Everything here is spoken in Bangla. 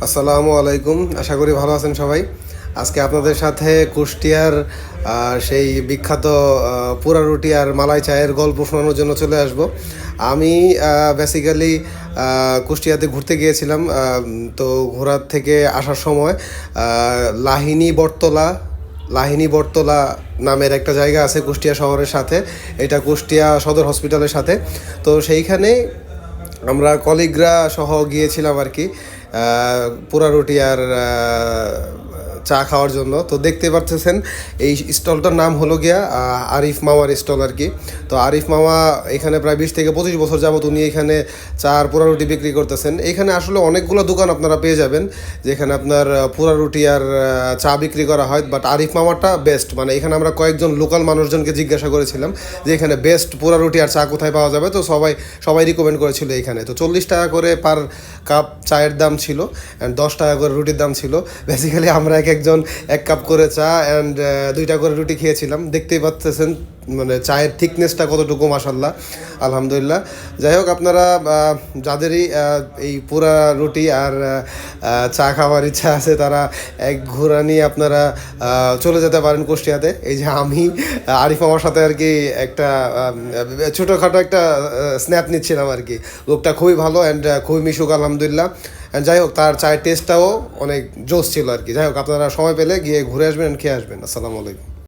আসসালামু আলাইকুম, আশা করি ভালো আছেন সবাই। আজকে আপনাদের সাথে কুষ্টিয়ার সেই বিখ্যাত পুরা রুটি আর মালাই চায়ের গল্প শোনানোর জন্য চলে আসব। আমি বেসিক্যালি কুষ্টিয়াতে ঘুরতে গিয়েছিলাম। তো ঘোরার থেকে আসার সময় লাহিনী বটতলা নামের একটা জায়গা আছে কুষ্টিয়া শহরের সাথে। এটা কুষ্টিয়া সদর হসপিটালের সাথে। তো সেইখানে আমরা কলিগরা সহ গিয়েছিলাম আর কি, পোড়া রুটি আর চা খাওয়ার জন্য। তো দেখতে পাচ্ছেন এই স্টলটার নাম হলো গিয়া আরিফ মামার স্টল আর কি। তো আরিফ মামা এখানে প্রায় 20 থেকে 25 বছর যাবত উনি এখানে চা আর পোড়া রুটি বিক্রি করতেছেন। এখানে আসলে অনেকগুলো দোকান আপনারা পেয়ে যাবেন যেখানে আপনার পোড়া রুটি আর চা বিক্রি করা হয়, বাট আরিফ মামাটা বেস্ট। মানে এখানে আমরা কয়েকজন লোকাল মানুষজনকে জিজ্ঞাসা করেছিলাম যে এখানে বেস্ট পোড়া রুটি আর চা কোথায় পাওয়া যাবে। তো সবাই রিকমেন্ড করেছিল এখানে। তো 40 টাকা করে পার কাপ চায়ের দাম ছিল অ্যান্ড 10 টাকা করে রুটির দাম ছিল। বেসিক্যালি আমরা একজন 1 কাপ করে চা অ্যান্ড 2টা করে রুটি খেয়েছিলাম। দেখতেই পাচ্ছেন মানে চায়ের থিকনেসটা কতটুকু, মাশাল্লাহ, আলহামদুলিল্লাহ। যাই হোক, আপনারা যাদেরই এই পুরা রুটি আর চা খাওয়ার ইচ্ছা আছে তারা এক ঘোরা নিয়ে আপনারা চলে যেতে পারেন কুষ্টিয়াতে। এই যে আমি আরিফ আমার সাথে আর কি একটা ছোটোখাটো একটা স্ন্যাপ নিচ্ছিলাম আর কি। লোকটা খুবই ভালো অ্যান্ড খুবই মিশুক, আলহামদুলিল্লাহ। অ্যান্ড যাই হোক, তার চায়ের টেস্টটাও অনেক জোস ছিল আর কি। যাই হোক, আপনারা সময় পেলে গিয়ে ঘুরে আসবেন, খেয়ে আসবেন। আসসালামু আলাইকুম।